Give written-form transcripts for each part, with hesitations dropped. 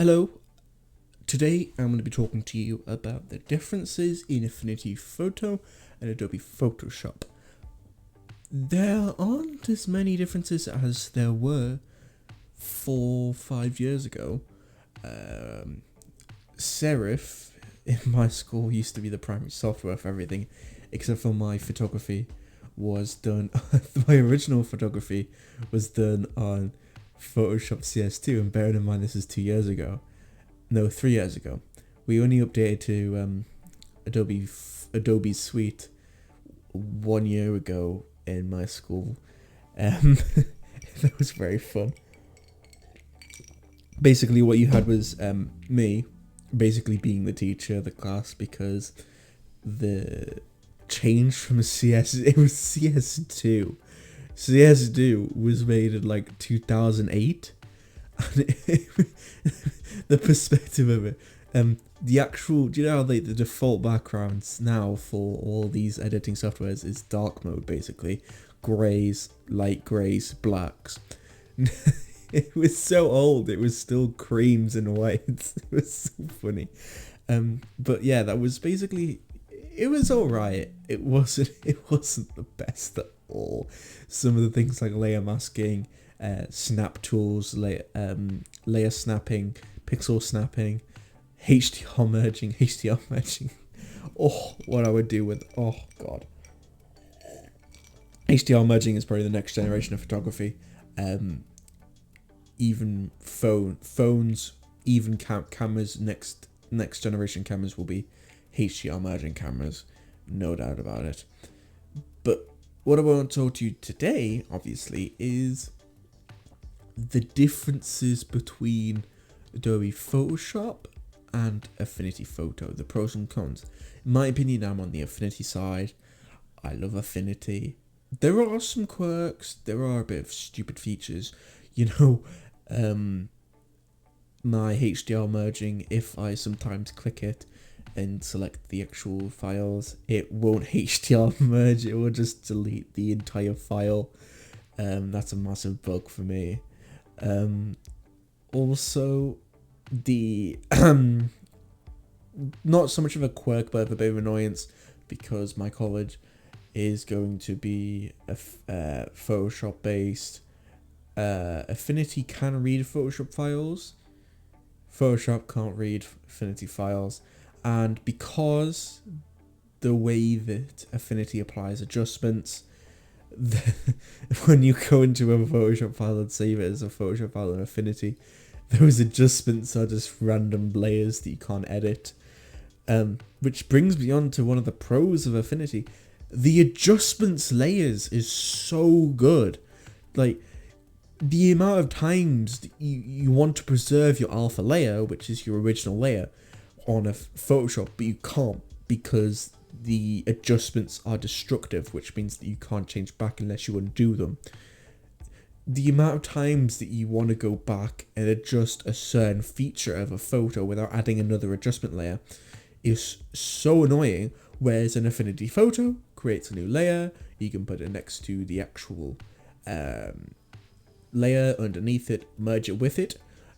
Hello, today I'm going to be talking to you about the differences in Affinity Photo and Adobe Photoshop. There aren't as many differences as there were 4-5 years ago. Serif in my school used to be the primary software for everything, except for my photography was done, my original photography was done on Photoshop CS2, and bearing in mind this is 2 years ago. No, 3 years ago. We only updated to Adobe Suite 1 year ago in my school. That was very fun. Basically, what you had was me basically being the teacher of the class, because the change from CS, it was CS2. CS2 was made in like 2008. And the perspective of it, the actual, do you know how the default backgrounds now for all these editing softwares is dark mode, basically grays, light grays, blacks. It was so old, it was still creams and whites. It was so funny. But yeah, that was basically, it was alright. It wasn't the best at all. Some of the things like layer masking, snap tools, layer snapping, pixel snapping, HDR merging. Oh, what I would do with, oh god. HDR merging is probably the next generation of photography. Even phones, even cameras, next generation cameras will be HDR merging cameras, no doubt about it. But what I want to talk to you today, obviously, is the differences between Adobe Photoshop and Affinity Photo, the pros and cons. In my opinion, I'm on the Affinity side. I love Affinity. There are some quirks, there are a bit of stupid features. You know, my HDR merging, if I sometimes click it and select the actual files, it won't HDR merge, it will just delete the entire file. That's a massive bug for me. Also, the not so much of a quirk, but a bit of annoyance, because my college is going to be a Photoshop based. Affinity can read Photoshop files, Photoshop can't read Affinity files, and because the way that Affinity applies adjustments, when you go into a Photoshop file and save it as a Photoshop file in Affinity, those adjustments are just random layers that you can't edit. Which brings me on to one of the pros of Affinity. The adjustments layers is so good. Like, the amount of times that you want to preserve your alpha layer, which is your original layer, on a Photoshop, but you can't because the adjustments are destructive, which means that you can't change back unless you undo them. The amount of times that you want to go back and adjust a certain feature of a photo without adding another adjustment layer is so annoying, whereas an Affinity Photo creates a new layer, you can put it next to the actual layer underneath it, merge it with it,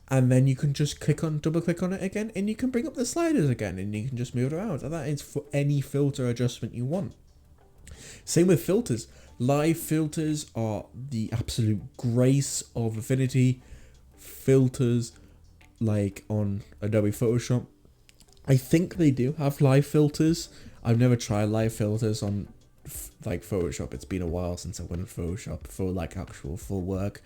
and then you can just double click on it again, and you can bring up the sliders again, and you can just move it around. And that is for any filter adjustment you want. Same with filters. Live filters are the absolute grace of Affinity. Filters, like on Adobe Photoshop, I think they do have live filters. I've never tried live filters on like Photoshop. It's been a while since I went to Photoshop for like actual full work.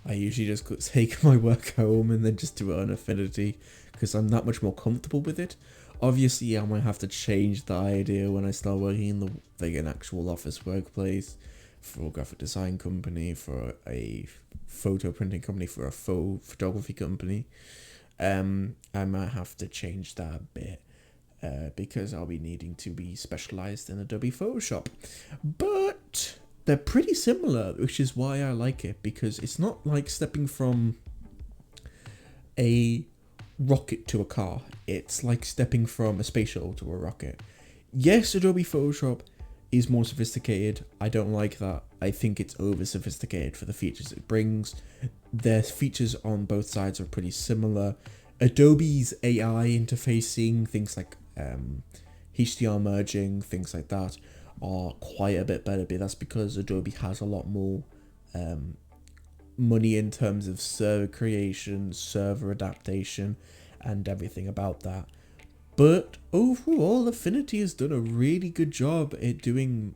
I usually just take my work home and then just do it on Affinity because I'm that much more comfortable with it. Obviously, I might have to change the idea when I start working in an actual office workplace, for a graphic design company, for a photo printing company, for a photography company. I might have to change that a bit. Because I'll be needing to be specialized in Adobe Photoshop. But they're pretty similar, which is why I like it, because it's not like stepping from a rocket to a car. It's like stepping from a space shuttle to a rocket. Yes, Adobe Photoshop is more sophisticated. I don't like that. I think it's over sophisticated for the features it brings. The features on both sides are pretty similar. Adobe's AI interfacing, things like HDR merging, things like that, are quite a bit better, but that's because Adobe has a lot more money in terms of server creation, server adaptation, and everything about that. But overall, Affinity has done a really good job at doing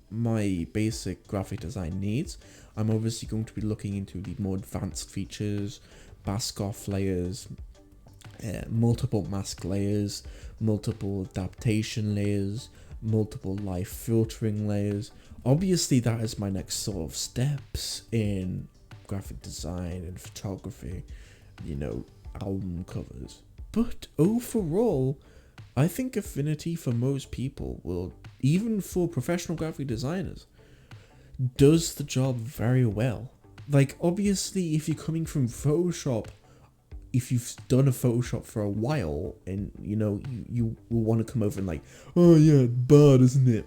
my basic graphic design needs. I'm obviously going to be looking into the more advanced features, mask off layers, multiple mask layers, multiple adaptation layers, multiple live filtering layers. Obviously, that is my next sort of steps in graphic design and photography, album covers. But overall, I think Affinity for most people will, even for professional graphic designers, does the job very well. Like, obviously, if you're coming from Photoshop, if you've done a Photoshop for a while and, you will want to come over and like, oh yeah, bad, isn't it?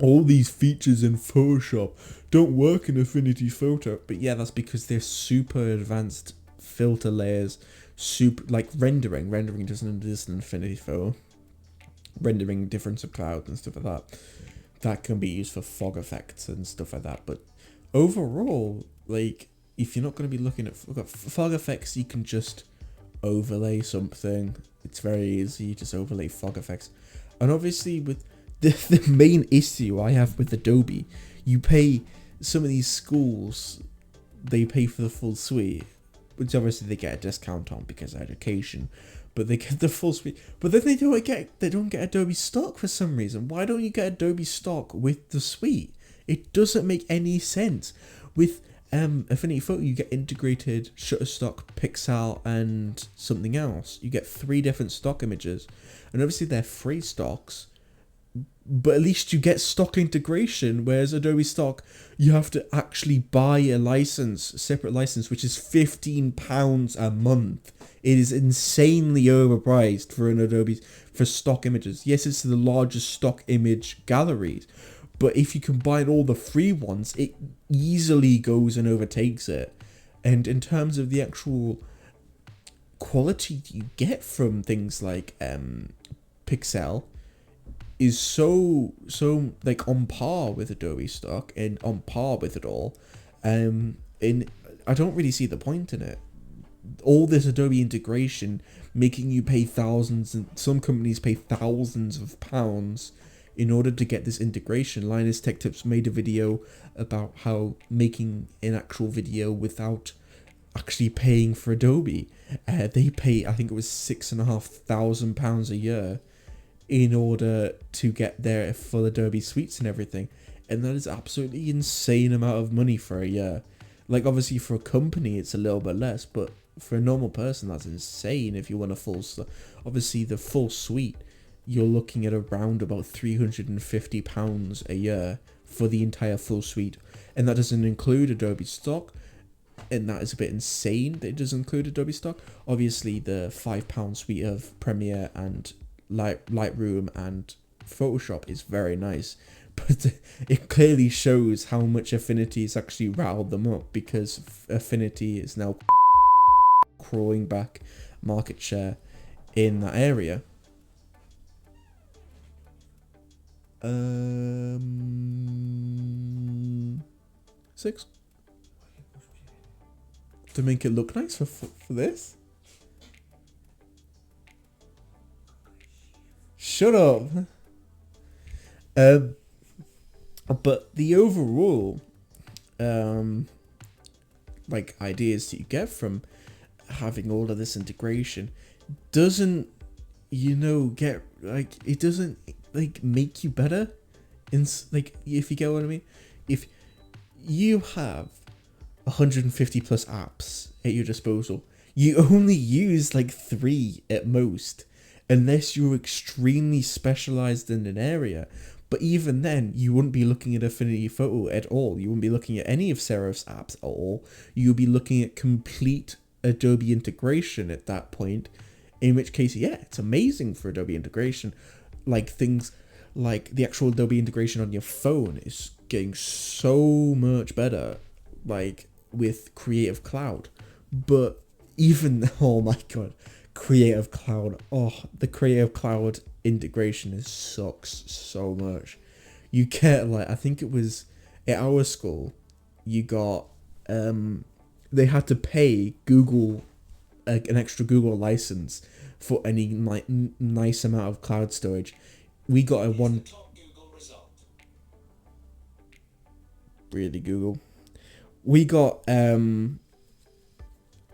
All these features in Photoshop don't work in Affinity Photo. But yeah, that's because they're super advanced filter layers, super, like rendering doesn't exist in Affinity Photo. Rendering difference of clouds and stuff like that can be used for fog effects and stuff like that. But overall, like, if you're not going to be looking at fog effects, you can just overlay something. It's very easy, you just overlay fog effects. And obviously with the main issue I have with Adobe, you pay some of these schools, they pay for the full suite, which obviously they get a discount on because of education, but they get the full suite. But then they don't get Adobe stock for some reason. Why don't you get Adobe stock with the suite? It doesn't make any sense. With Affinity Photo, you get integrated Shutterstock, Pixel, and something else. You get 3 different stock images, and obviously they're free stocks, but at least you get stock integration, whereas Adobe stock, you have to actually buy a separate license, which is £15 a month. It is insanely overpriced for for stock images. Yes, it's the largest stock image galleries, but if you combine all the free ones, it easily goes and overtakes it. And in terms of the actual quality you get from things like Pixel, is so like on par with Adobe stock and on par with it all, and I don't really see the point in it. All this Adobe integration making you pay thousands, and some companies pay thousands of pounds in order to get this integration. Linus Tech Tips made a video about how making an actual video without actually paying for Adobe. They pay, I think it was £6,500 a year in order to get their full Adobe suites and everything, and that is absolutely insane amount of money for a year. Like, obviously for a company it's a little bit less, but for a normal person that's insane. If you want a full, obviously the full suite, you're looking at around about £350 a year for the entire full suite, and that doesn't include Adobe stock. And that is a bit insane that it doesn't include Adobe stock. Obviously the £5 suite of Premiere and Lightroom and Photoshop is very nice, but it clearly shows how much Affinity has actually riled them up, because Affinity is now crawling back market share in that area. 6 to make it look nice for this. Shut up. But the overall like ideas that you get from having all of this integration doesn't get, like, it doesn't like make you better in, like, if you get what I mean. If you have 150 plus apps at your disposal, you only use like 3 at most, unless you're extremely specialized in an area. But even then, you wouldn't be looking at Affinity Photo at all. You wouldn't be looking at any of Serif's apps at all. You'll be looking at complete Adobe integration at that point, in which case, yeah, it's amazing for Adobe integration. Like, things like the actual Adobe integration on your phone is getting so much better, like with Creative Cloud. But even, oh my god, Creative Cloud. Oh, the Creative Cloud integration sucks so much. You get, like, I think it was at our school, you got, they had to pay Google an extra Google license for any like nice amount of cloud storage. We got a one. Really, Google. We got an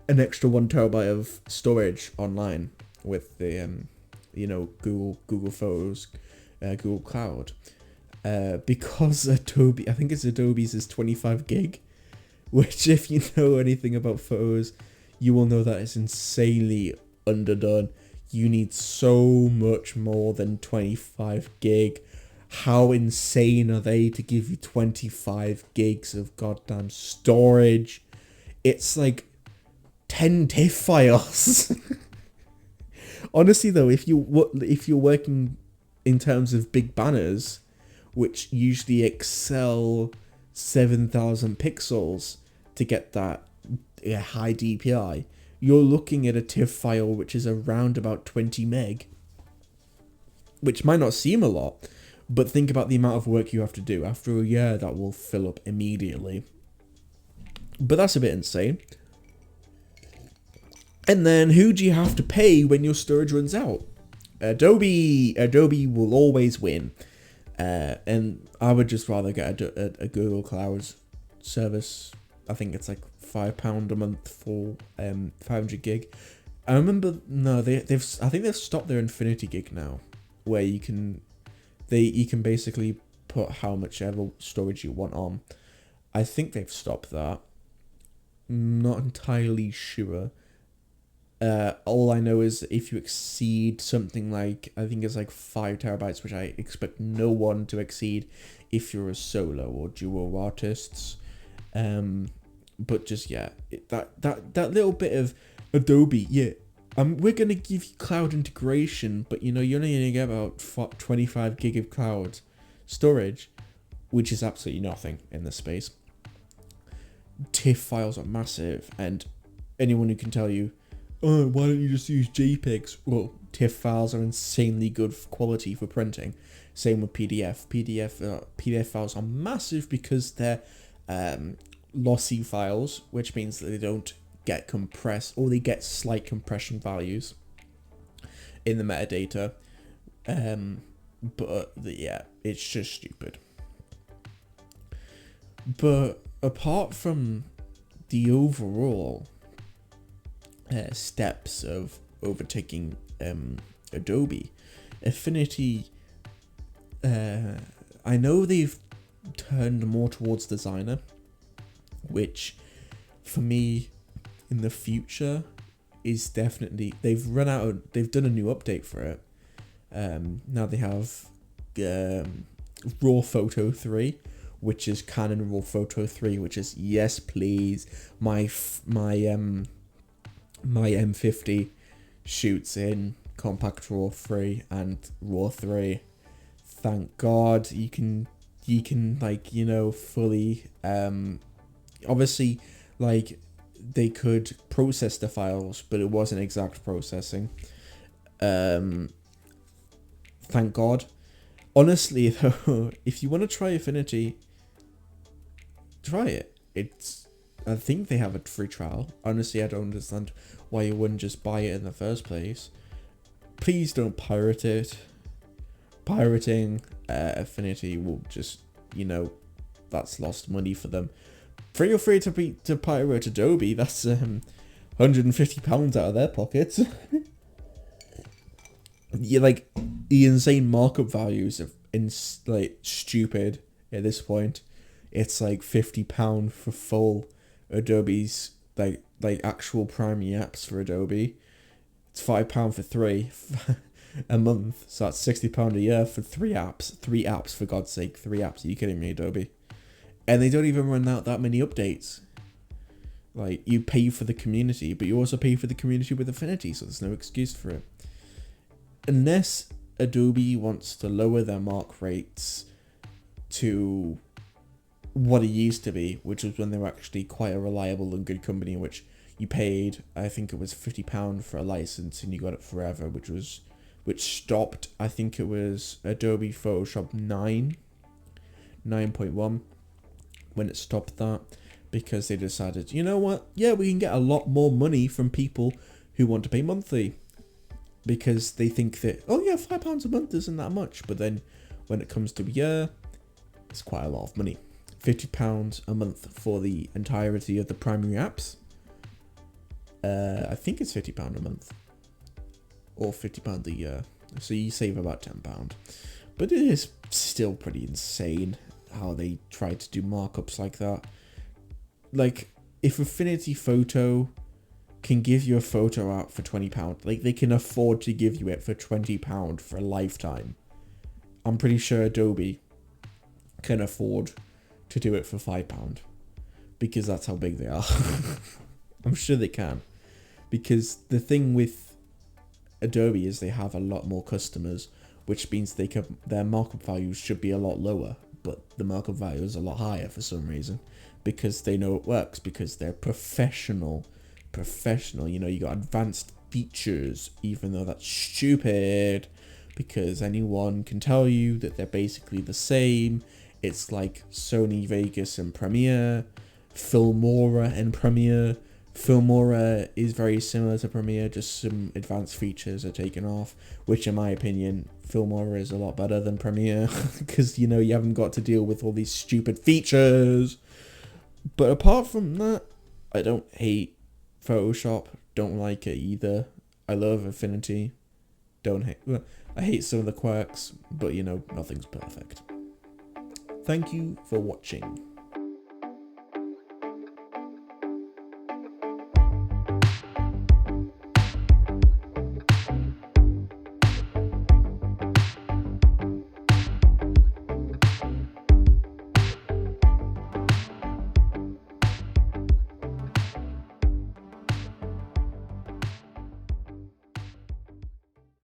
extra 1 terabyte of storage online with the Google Photos, Google Cloud, because Adobe, I think it's Adobe's is 25 gig, which, if you know anything about photos, you will know that it's insanely underdone. You need so much more than 25 gig. How insane are they to give you 25 gigs of goddamn storage? It's like 10 TIFF files. Honestly though, if you're working in terms of big banners, which usually excel 7,000 pixels to get that high DPI, you're looking at a TIFF file which is around about 20 meg, which might not seem a lot, but think about the amount of work you have to do. After a year, that will fill up immediately. But that's a bit insane. And then who do you have to pay when your storage runs out? Adobe will always win. And I would just rather get a Google Cloud service. I think it's like £5 a month for 500 gig. I remember, no, I think they've stopped their infinity gig now, where you can basically put how much ever storage you want on. I think they've stopped that. Not entirely sure. All I know is if you exceed something like, I think it's like 5 terabytes, which I expect no one to exceed if you're a solo or duo artists. But just, yeah, that little bit of Adobe, yeah, we're going to give you cloud integration, but you're only going to get about 25 gig of cloud storage, which is absolutely nothing in this space. TIFF files are massive, and anyone who can tell you, oh, why don't you just use JPEGs? Well, TIFF files are insanely good quality for printing. Same with PDF. PDF files are massive because they're lossy files, which means that they don't get compressed, or they get slight compression values in the metadata. Yeah, it's just stupid. But apart from the overall steps of overtaking Adobe, Affinity, I know they've turned more towards Designer, which for me in the future is definitely, they've done a new update for it. Now they have Raw Photo 3, which is Canon Raw Photo 3, which is, yes please, my M50 shoots in Compact Raw 3 and Raw 3. Thank God you can like, fully, obviously, like, they could process the files, but it wasn't exact processing. Thank God. Honestly though, if you want to try Affinity, try it. I think they have a free trial. Honestly, I don't understand why you wouldn't just buy it in the first place. Please don't pirate it. Pirating Affinity will just, that's lost money for them. Feel free to pirate Adobe. That's £150 out of their pockets. Yeah, like, the insane markup values of stupid at this point. It's like £50 for full Adobe's like actual primary apps for Adobe. It's £5 for 3 a month, so that's £60 a year for 3 apps. 3 apps, for God's sake, 3 apps. Are you kidding me, Adobe? And they don't even run out that many updates. Like, you pay for the community, but you also pay for the community with Affinity, so there's no excuse for it. Unless Adobe wants to lower their mark rates to what it used to be, which was when they were actually quite a reliable and good company, in which you paid, I think it was £50 for a license, and you got it forever, which stopped, I think it was Adobe Photoshop 9.1, when it stopped that, because they decided, you know what, yeah, we can get a lot more money from people who want to pay monthly, because they think that, oh yeah, £5 a month isn't that much, but then when it comes to a year, it's quite a lot of money. £50 a month for the entirety of the primary apps. I think it's £50 a month, or £50 a year, so you save about £10. But it is still pretty insane how they try to do markups like that. Like, if Affinity Photo can give you a photo out for £20, like, they can afford to give you it for £20 for a lifetime. I'm pretty sure Adobe can afford to do it for £5, because that's how big they are. I'm sure they can, because the thing with Adobe is they have a lot more customers, which means their markup values should be a lot lower, but the markup value is a lot higher for some reason, because they know it works, because they're professional, you know, you got advanced features, even though that's stupid, because anyone can tell you that they're basically the same. It's like Sony Vegas and Premiere, Filmora and Premiere. Filmora is very similar to Premiere, just some advanced features are taken off, which in my opinion, Filmora is a lot better than Premiere, because, you know, you haven't got to deal with all these stupid features. But apart from that, I don't hate Photoshop, don't like it either. I love Affinity, I hate some of the quirks, but, you know, nothing's perfect. Thank you for watching.